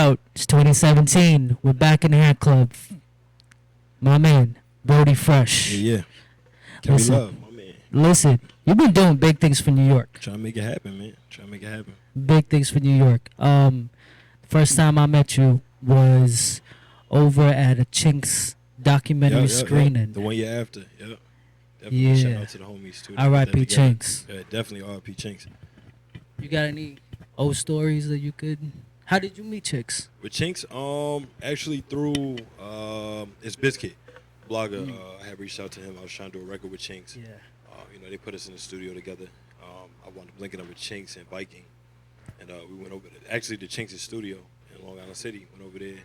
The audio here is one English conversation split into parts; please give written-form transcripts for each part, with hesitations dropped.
out. It's 2017. We're back in the hat club. My man, Brodie Fresh. Yeah. Can we love, my man. Listen, you've been doing big things for New York. Trying to make it happen, man. Trying to make it happen. Big things for New York. First time I met you was over at a Chinks documentary screening. The one year after. Yep. Definitely Yeah. shout out to the homies too. R.I.P. Chinks. Yeah, definitely R.I.P. Chinks. You got any old stories that you could? How did you meet Chinks? With Chinks, actually through it's Biscuit blogger. I had reached out to him. I was trying to do a record with Chinks. Yeah. They put us in the studio together. I wound up linking up with Chinks and Viking, and we went over there. Actually, the Chinks' studio in Long Island City. Went over there,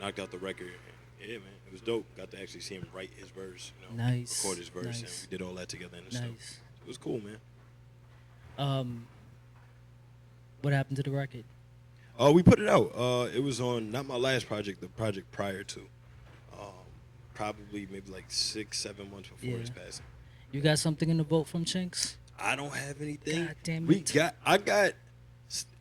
knocked out the record. And yeah, man, it was dope. Got to actually see him write his verse. Nice. Record his verse, nice. and we did all that together in the studio. Nice. It was cool, man. What happened to the record? We put it out. It was on not my last project, the project prior to. Probably maybe like 6-7 months before his passing. You got something in the boat from Chinks? I don't have anything. God damn it. I got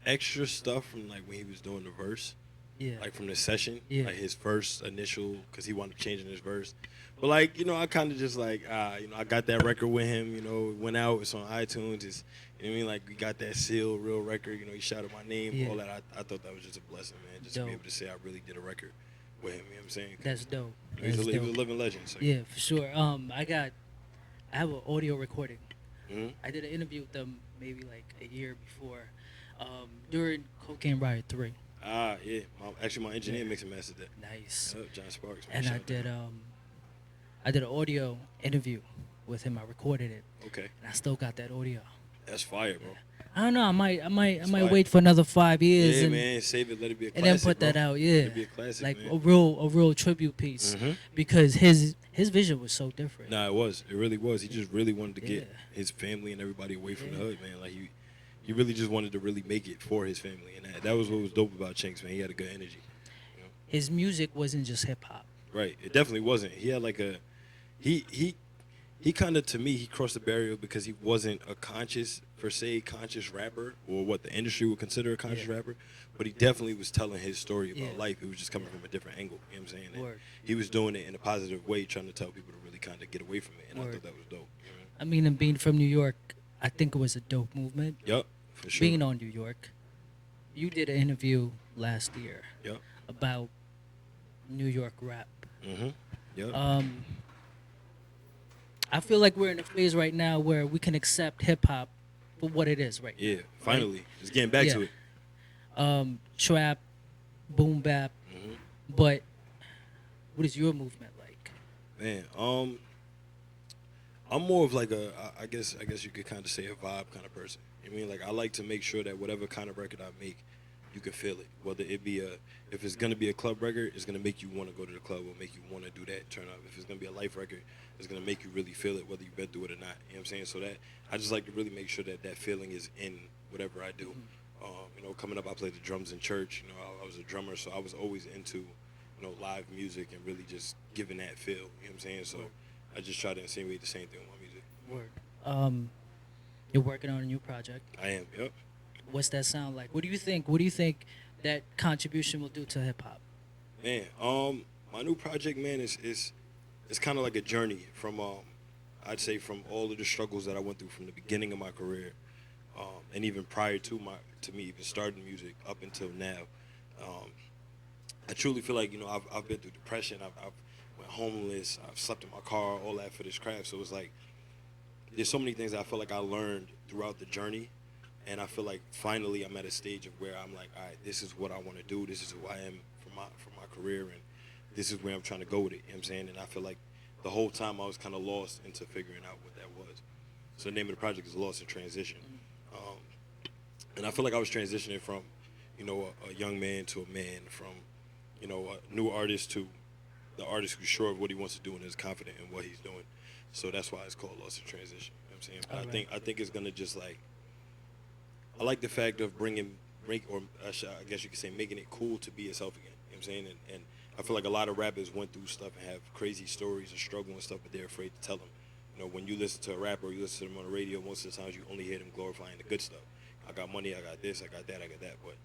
extra stuff from like when he was doing the verse. Yeah. Like from the session. Yeah. Like his first initial, because he wound up changing his verse. But like, I kind of just like, I got that record with him, it went out, it's on iTunes, it's, you know what I mean? Like, we got that sealed, real record, he shouted my name, all that. I thought that was just a blessing, man, just to be able to say I really did a record with him, you know what I'm saying? That's dope. He was a living legend. So. Yeah, for sure. I have an audio recording. Mm-hmm. I did an interview with them maybe like a year before, during Cocaine Riot 3. Yeah. My engineer mixed and mastered that. Nice. John Sparks. And I did an audio interview with him. I recorded it. Okay. And I still got that audio. That's fire, bro. I don't know. I might wait for another 5 years. Yeah, and, man. Save it. Let it be a classic. And then put that out. Yeah. Let it be a classic, like man. a real tribute piece. Mm-hmm. Because his vision was so different. Nah, it was. It really was. He just really wanted to get his family and everybody away from the hood, man. Like he really just wanted to really make it for his family, and that was what was dope about Chinks, man. He had a good energy. His music wasn't just hip hop. Right. It definitely wasn't. He had like he kind of, to me, he crossed the barrier because he wasn't a conscious rapper, or what the industry would consider a conscious rapper, but he definitely was telling his story about life. It was just coming from a different angle, you know what I'm saying? And he was doing it in a positive way, trying to tell people to really kind of get away from it, and I thought that was dope. You know? I mean, and being from New York, I think it was a dope movement. Yup, for sure. Being on New York, you did an interview last year about New York rap. Mm-hmm. Yep. I feel like we're in a phase right now where we can accept hip hop for what it is right now. Yeah, finally. Right? It's getting back to it. Trap, boom bap. Mm-hmm. But what is your movement like? Man, I'm more of like I guess you could kind of say a vibe kind of person. I mean, like I like to make sure that whatever kind of record I make, you can feel it. Whether it be if it's gonna be a club record, it's gonna make you want to go to the club or make you want to do that, turn up. If it's gonna be a life record, it's gonna make you really feel it, whether you've been through it or not. You know what I'm saying? So that I just like to really make sure that feeling is in whatever I do. Coming up, I played the drums in church. I was a drummer, so I was always into live music and really just giving that feel. You know what I'm saying? So I just try to insinuate the same thing with my music. Word. You're working on a new project. I am. Yep. What's that sound like? What do you think? What do you think that contribution will do to hip hop? Man, my new project, man, is kind of like a journey from I'd say from all of the struggles that I went through from the beginning of my career, and even prior to me even starting music up until now. I truly feel like I've been through depression. I've went homeless. I've slept in my car. All that for this craft. So it's like there's so many things that I feel like I learned throughout the journey. And I feel like finally I'm at a stage of where I'm like, all right, this is what I want to do. This is who I am for my career, and this is where I'm trying to go with it. You know what I'm saying? And I feel like the whole time I was kind of lost into figuring out what that was. So the name of the project is Lost in Transition. And I feel like I was transitioning from, a young man to a man, from, a new artist to the artist who's sure of what he wants to do and is confident in what he's doing. So that's why it's called Lost in Transition. You know what I'm saying? But I think it's gonna just like. I like the fact of I guess you could say making it cool to be yourself again. You know what I'm saying? And I feel like a lot of rappers went through stuff and have crazy stories and struggle and stuff, but they're afraid to tell them. When you listen to a rapper or you listen to them on the radio, most of the times you only hear them glorifying the good stuff. I got money, I got this, I got that, I got that. But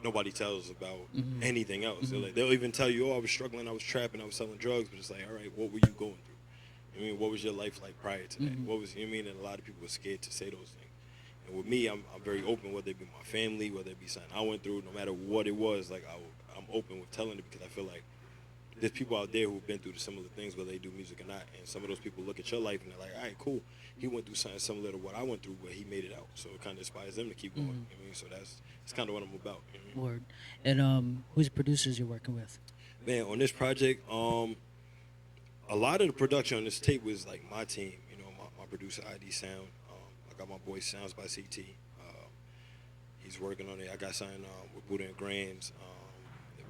nobody tells about anything else. They'll even tell you, oh, I was struggling, I was trapping, I was selling drugs, but it's like, all right, what were you going through? I mean, what was your life like prior to that? What was, you know what I mean? And a lot of people were scared to say those things. And with me, I'm very open, whether it be my family, whether it be something I went through, no matter what it was, like I'm open with telling it because I feel like there's people out there who've been through similar things, whether they do music or not, and some of those people look at your life and they're like, all right, cool. He went through something similar to what I went through, but he made it out. So it kind of inspires them to keep going. You know what I mean? So that's kind of what I'm about. You know what I mean? Word. And who's the producers you're working with? Man, on this project, a lot of the production on this tape was like my team. You know, my producer ID Sound. I got my boy Sounds by CT. He's working on it. I got signed with Buddha and Grams.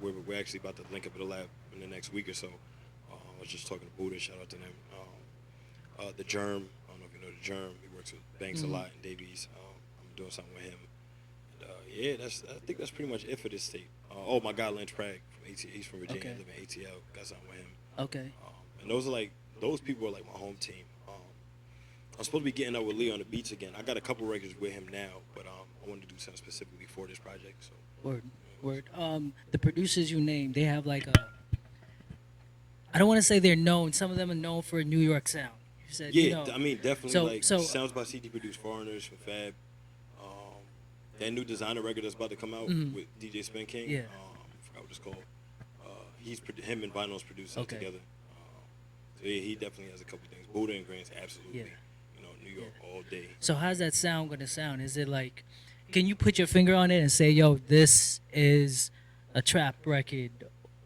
We're actually about to link up at the lab in the next week or so. I was just talking to Buddha. Shout out to them. The Germ. I don't know if you know the Germ. He works with Banks a lot and Davies. I'm doing something with him. And, yeah, I think that's pretty much it for this tape. My guy Lynch Prague from ATL. He's from Virginia. Okay. Live in ATL. Got something with him. Okay. And those people are like my home team. I'm supposed to be getting up with Lee on the beats again. I got a couple records with him now, but I wanted to do something specifically for this project. So. Word. The producers you named, they have like I don't want to say they're known. Some of them are known for a New York sound. You said, yeah, you know, I mean, definitely. So Sounds by CD produced Foreigners from Fab. That new designer record that's about to come out with DJ Spin King. Yeah. I forgot what it's called. Him and Vinyl's produced that together. So yeah, he definitely has a couple things. Buddha and Grants, absolutely. Yeah. You know, New York all day. So how's that sound gonna sound? Is it like, can you put your finger on it and say, yo, this is a trap record,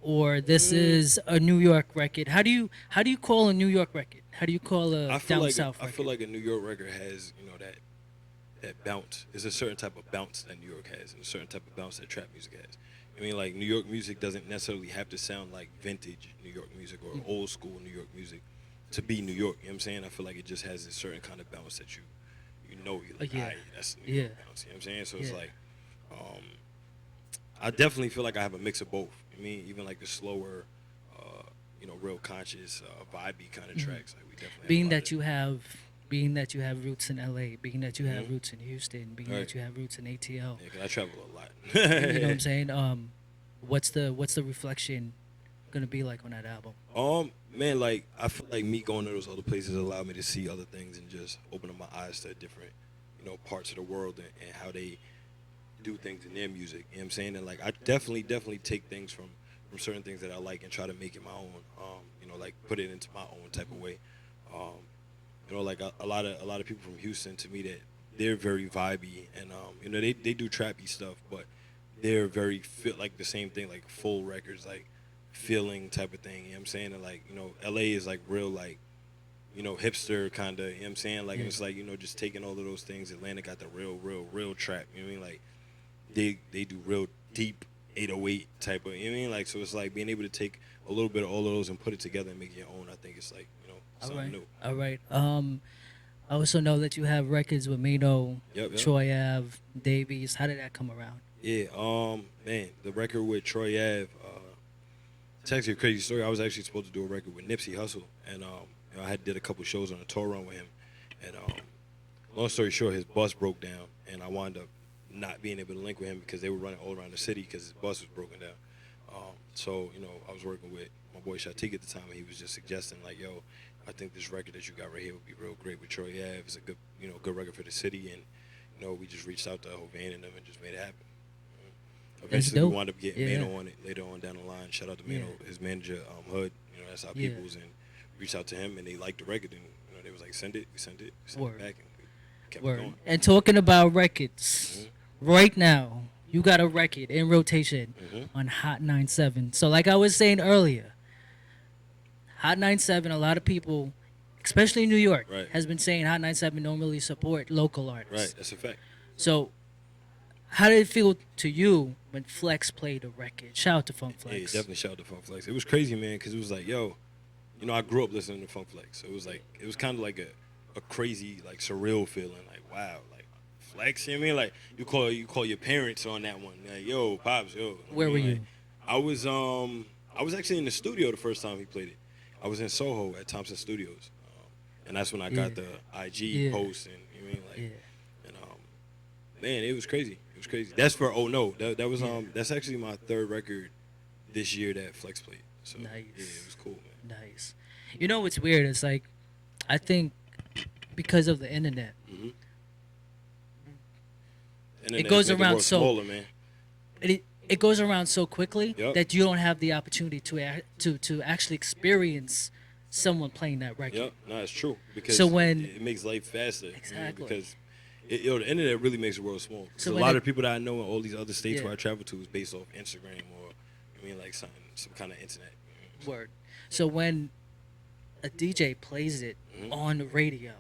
or this is a New York record? How do you call a New York record? How do you call a down south record? I feel like a New York record has, you know, that bounce. There's a certain type of bounce that New York has, and a certain type of bounce that trap music has. I mean, like, New York music doesn't necessarily have to sound like vintage New York music or old school New York music to be New York. You know what I'm saying? I feel like it just has a certain kind of bounce that you're like, that's New York bounce. You know what I'm saying? So it's like, I definitely feel like I have a mix of both. I mean, even like the slower, you know, real conscious, vibey kind of tracks. Like, we definitely being that you have roots in LA, being that you have roots in Houston, being that you have roots in ATL. Yeah, because I travel a lot. You know what I'm saying? What's the reflection gonna be like on that album? Man, like, I feel like me going to those other places allowed me to see other things and just open up my eyes to different, you know, parts of the world and how they do things in their music. You know what I'm saying? And like, I definitely take things from certain things that I like and try to make it my own. You know, like, put it into my own type of way. You know, like a lot of people from Houston, to me, that they're very vibey and you know, they do trappy stuff, but they're very like the same thing, like full records, like feeling type of thing. You know what I'm saying? And like, you know, LA is like real, like, you know, hipster kind of. You know what I'm saying? Like, it's like, you know, just taking all of those things. Atlanta got the real trap. You know what I mean? Like, they do real deep 808 type of. You know what I mean? Like, so it's like being able to take a little bit of all of those and put it together and make it your own. I think it's like, you know, something new. All right. I also know that you have records with Mano, Troy Ave, Davies. How did that come around? Yeah, man, the record with Troy Ave, it's actually a crazy story. I was actually supposed to do a record with Nipsey Hussle, and you know, I did a couple shows on a tour run with him, and long story short, his bus broke down, and I wound up not being able to link with him because they were running all around the city because his bus was broken down. So, you know, I was working with my boy Shatik at the time, and he was just suggesting, like, yo, I think this record that you got right here would be real great with Troy Ave. It's a good, you know, good record for the city, and you know, we just reached out to Hovan and them and just made it happen. Eventually, we wound up getting Mano on it later on down the line. Shout out to Mano, his manager, Hood. You know, that's our peoples, and reached out to him, and they liked the record, and you know, they was like, send it. We sent it back, and we kept it going. And talking about records, right now, you got a record in rotation on Hot 97. So, like I was saying earlier, Hot 97, a lot of people, especially in New York, has been saying Hot 97 don't really support local artists. Right, that's a fact. So, how did it feel to you when Flex played a record? Shout out to Funk Flex. Yeah, definitely shout out to Funk Flex. It was crazy, man, because it was like, yo, you know, I grew up listening to Funk Flex. So it was like, it was kind of like a crazy, like, surreal feeling. Like, wow, like, Flex, you know what I mean? Like, you call your parents on that one. Like, yo, Pops, yo. Where were you? I was actually in the studio the first time he played it. I was in Soho at Thompson Studios. And that's when I got the IG post and, you know what I mean? Like, and, man, it was crazy. It was crazy. That's for Oh No. That was that's actually my third record this year that Flex played. So Nice. yeah, it was cool, man. Nice. You know what's weird? It's like, I think because of the internet, Internet's goes made the around world so- smaller, man. it goes around so quickly Yup. that you don't have the opportunity to actually experience someone playing that record. Yep, no, it's true because So when- it makes life faster. Exactly. Because the internet really makes the world small. So So a when lot it- of people that I know in all these other states Yeah. where I travel to is based off Instagram or like some kind of internet. Word. So when a DJ plays it on the radio,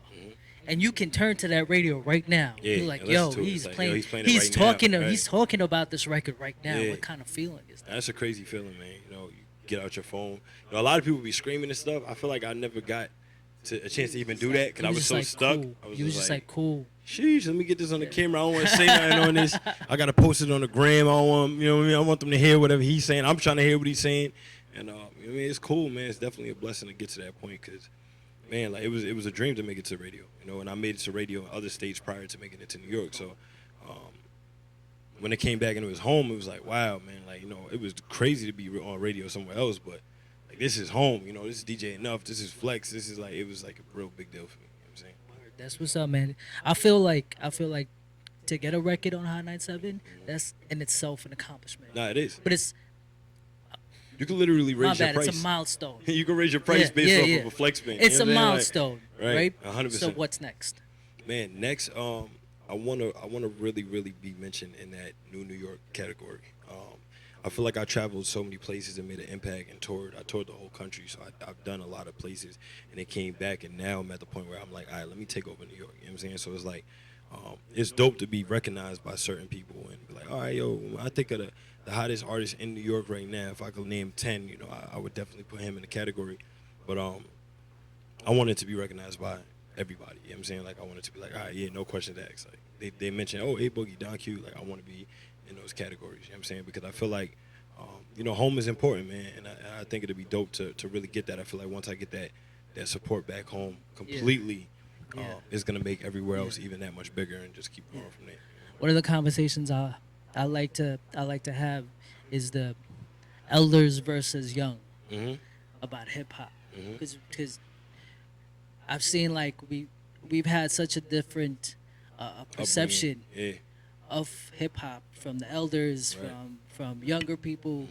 and you can turn to that radio right now, Yeah, you're like, and yo, listen to it. he's It's like, playing, yo, he's playing it he's right now, talking, right? he's talking about this record right now. Yeah. What kind of feeling is that? That's a crazy feeling, man. You get out your phone. A lot of people be screaming and stuff. I feel like I never got a chance to even do that because You I was just so like, stuck. cool. I was You was just like, cool. sheesh, let me get this on the camera. I don't want to say nothing on this. I got to post it on the gram. I don't want, you know what I mean? I want them to hear whatever he's saying. I'm trying to hear what he's saying. And, it's cool, man. It's definitely a blessing to get to that point because, man, like it was a dream to make it to radio, and I made it to radio in other states prior to making it to New York. So when it came back and it was home, it was like, wow, man, like, it was crazy to be on radio somewhere else, but like this is home, this is DJ Enough, this is Flex, this is like, it was like a real big deal for me. You know what I'm saying? That's what's up, man. I feel like to get a record on Hot 97, that's in itself an accomplishment. Nah, it is. But it's You can literally my raise your bad. price. It's a milestone. You can raise your price based off of a Flex band. It's you know a what I'm saying? milestone, Like, right? 100%. So what's next? Man, next, I wanna really be mentioned in that New York category. I feel like I traveled so many places and made an impact and toured. I toured the whole country, so I've done a lot of places, and it came back, and now I'm at the point where I'm like, all right, let me take over New York. You know what I'm saying? So it's like, it's dope to be recognized by certain people and be like, all right, yo, when I think of the hottest artist in New York right now, if I could name 10, I would definitely put him in the category. But I want it to be recognized by everybody. You know what I'm saying? Like, I want it to be like, all right, yeah, no questions asked. Like, they mention, oh, A Boogie, Don Q. Like, I want to be in those categories. You know what I'm saying? Because I feel like, home is important, man. And I think it'd be dope to really get that. I feel like once I get that support back home completely, it's going to make everywhere else even that much bigger and just keep going from there. One of the conversations I like to have is the elders versus young about hip hop, because I've seen like we've had such a different perception of hip hop from the elders, Right. from younger people.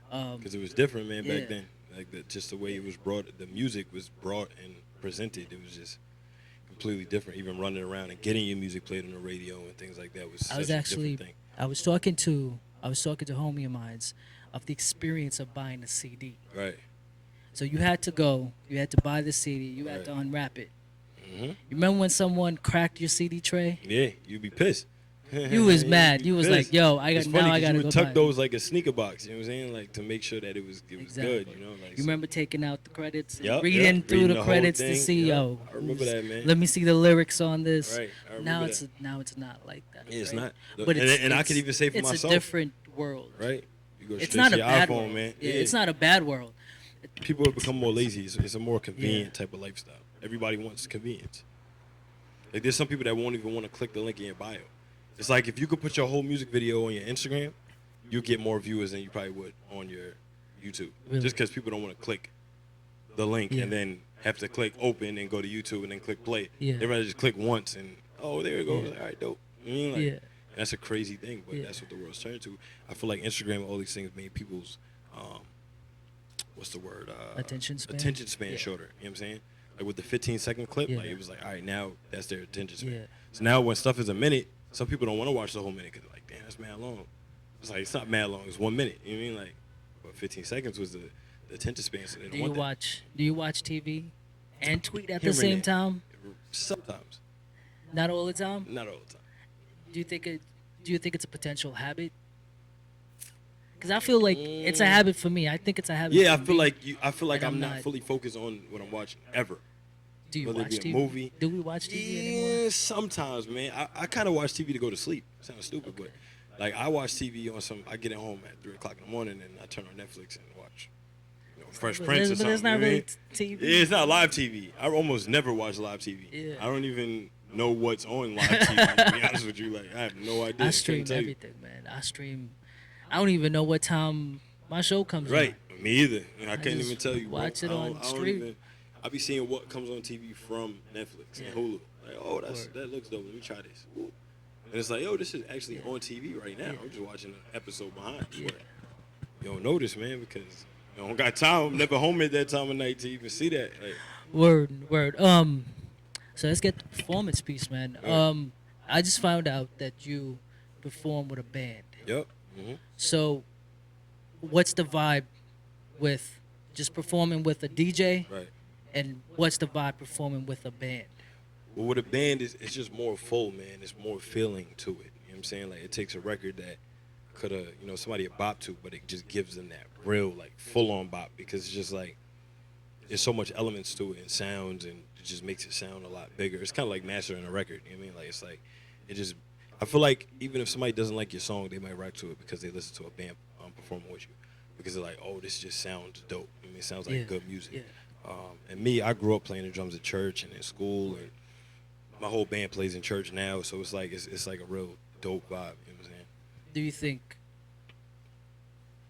Because it was different, man, Yeah. back then. Like, just the way it was brought, the music was brought and presented. It was just completely different. Even running around and getting your music played on the radio and things like that was such a different thing. I was talking to homie of mine of the experience of buying a CD. Right. So you had to buy the CD, you had to unwrap it. Mm-hmm. You remember when someone cracked your CD tray? Yeah, you'd be pissed. You was mad. You was like, "Yo, I It's funny 'cause gotta you go would tuck buy it." those like a sneaker box. You know what I'm saying? Like to make sure that it was Exactly. good. Like, You remember taking out the credits, and Yup, reading yup, through reading the the whole credits to thing, see, yup. yo, I remember that, man. let me see the lyrics on this. Right, I Now remember it's not like that. Yeah, it's right? not. But And I could even say for it's myself, a different world. right? You go It's straight not to a your bad iPhone, world. man. Yeah, it's not a bad world. People have become more lazy. It's a more convenient type of lifestyle. Everybody wants convenience. Like there's some people that won't even want to click the link in your bio. It's like if you could put your whole music video on your Instagram, you get more viewers than you probably would on your YouTube. Really? Just because people don't want to click the link Yeah. and then have to click open and go to YouTube and then click play. Yeah. They'd rather just click once and, oh, there it goes. Yeah. Like, all right, dope. You know what I mean? Like, Yeah. that's a crazy thing, but Yeah. that's what the world's turned to. I feel like Instagram and all these things made people's, what's the word? Attention span? Shorter. You know what I'm saying? Like with the 15-second clip, Yeah. like it was like, all right, now that's their attention span. Yeah. So now when stuff is a minute, some people don't want to watch the whole minute because they're like, damn, that's mad long. It's like, it's not mad long. It's 1 minute. You know what I mean? Like, but 15 seconds was the attention span, so they don't want that. Do you watch TV and tweet at Here the and same there. time? Sometimes. Not all the time. Not all the time. Do you think it's a potential habit? Because I feel like it's a habit for me. I think it's a habit. Yeah, I for feel me. like and I'm I'm not not- fully focused on what I'm watching ever. Do you whether it watch be TV? a movie. Do we watch TV anymore? Yeah, sometimes, man. I kind of watch TV to go to sleep. Sounds stupid, but like I watch TV on some. I get at home at 3:00 in the morning and I turn on Netflix and watch, Fresh Prince or But something. it's not you know what I really mean? TV. Yeah, it's not live TV. I almost never watch live TV. Yeah. I don't even know what's on live TV. To be honest with you, like I have no idea. I stream everything, man. I don't even know what time my show comes Right, on. me either. I can't just even tell you. watch bro. it on stream. I be seeing what comes on TV from Netflix and Hulu. Like, oh, that looks dope. Let me try this. Ooh. And it's like, yo, this is actually on TV right now. I'm just watching an episode behind. Yeah. You don't notice, man, because you don't got time. I'm never home at that time of night to even see that. Like, Word. So let's get the performance piece, man. I just found out that you perform with a band. yep. Mm-hmm. So what's the vibe with just performing with a DJ? Right. And what's the vibe performing with a band? Well, with a band, it's just more full, man. It's more feeling to it. You know what I'm saying? Like, it takes a record that could have, somebody a bop to, but it just gives them that real, like, full-on bop because it's just, like, there's so much elements to it and sounds, and it just makes it sound a lot bigger. It's kind of like mastering a record. You know what I mean? Like, it's like, I feel like even if somebody doesn't like your song, they might rock to it because they listen to a band performing with you. Because they're like, oh, this just sounds dope. I mean, it sounds like good music. Yeah. And me, I grew up playing the drums at church and in school, and my whole band plays in church now, so it's like it's like a real dope vibe. You know what I'm saying? Do you think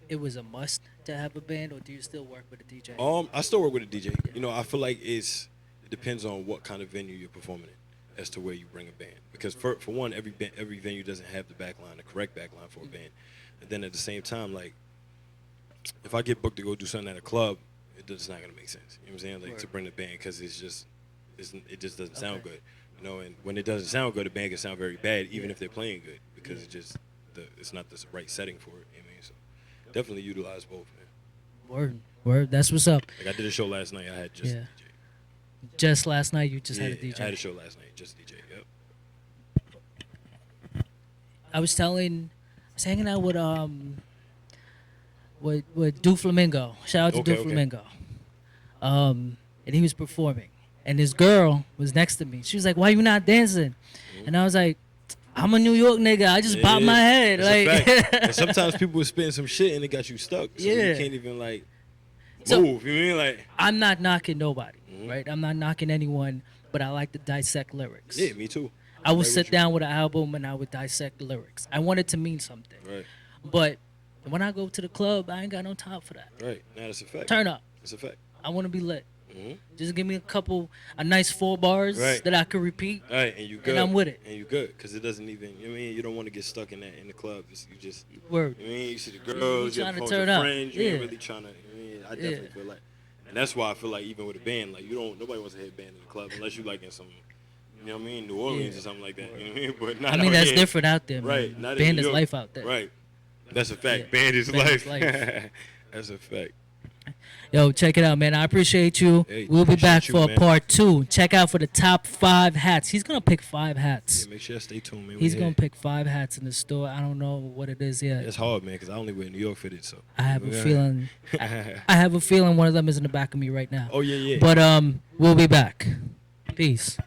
it was a must to have a band, or do you still work with a DJ? I still work with a DJ. I feel like it depends on what kind of venue you're performing in as to where you bring a band. Because for one, every venue doesn't have the correct backline for a band. And then at the same time, like, if I get booked to go do something at a club, it's not gonna make sense. You know what I'm saying? Like, to bring the band, because it just doesn't sound good. And when it doesn't sound good, the band can sound very bad, even if they're playing good, because it's not the right setting for it. You know what I mean? So definitely utilize both, man. Word. That's what's up. Like, I did a show last night. I had just a DJ. Just last night, you just had a DJ. I had a show last night, just DJ. Yep. I was hanging out with Do Flamingo. Shout out to Do Flamingo. And he was performing, and this girl was next to me. She was like, "Why you not dancing?" Mm-hmm. And I was like, "I'm a New York nigga. I just bopped my head." Like, and sometimes people were spitting some shit and it got you stuck, so you can't even like move. You mean, like, I'm not knocking nobody, right? I'm not knocking anyone, but I like to dissect lyrics. Yeah, me too. I would sit down with an album and I would dissect the lyrics. I want it to mean something. Right. But when I go to the club, I ain't got no time for that. Right. Now that's a fact. Turn up. It's a fact. I want to be lit. Mm-hmm. Just give me a nice 4 bars that I could repeat. Right, and you good. And I'm with it. And you good, because it doesn't even, you don't want to get stuck in the club. You just, Word. You see the girls, you trying to your turn up. friends, you ain't really trying to, I definitely feel like, and that's why I feel like even with a band, like, nobody wants to head band in the club unless you like in some, New Orleans or something like that. You know what I mean? But not out that's here. different out there, man. Right. Not band is life out there. Right. That's a fact. Band is life. That's a fact. Yo, check it out, man. I appreciate you. Hey, we'll be back for man. part 2. Check out for the top 5 hats. He's going to pick 5 hats. Yeah, make sure you stay tuned, man. He's going to pick 5 hats in the store. I don't know what it is yet. It's hard, man, because I only wear New York fitted, so. I have a feeling. I have a feeling one of them is in the back of me right now. Oh, yeah. But we'll be back. Peace.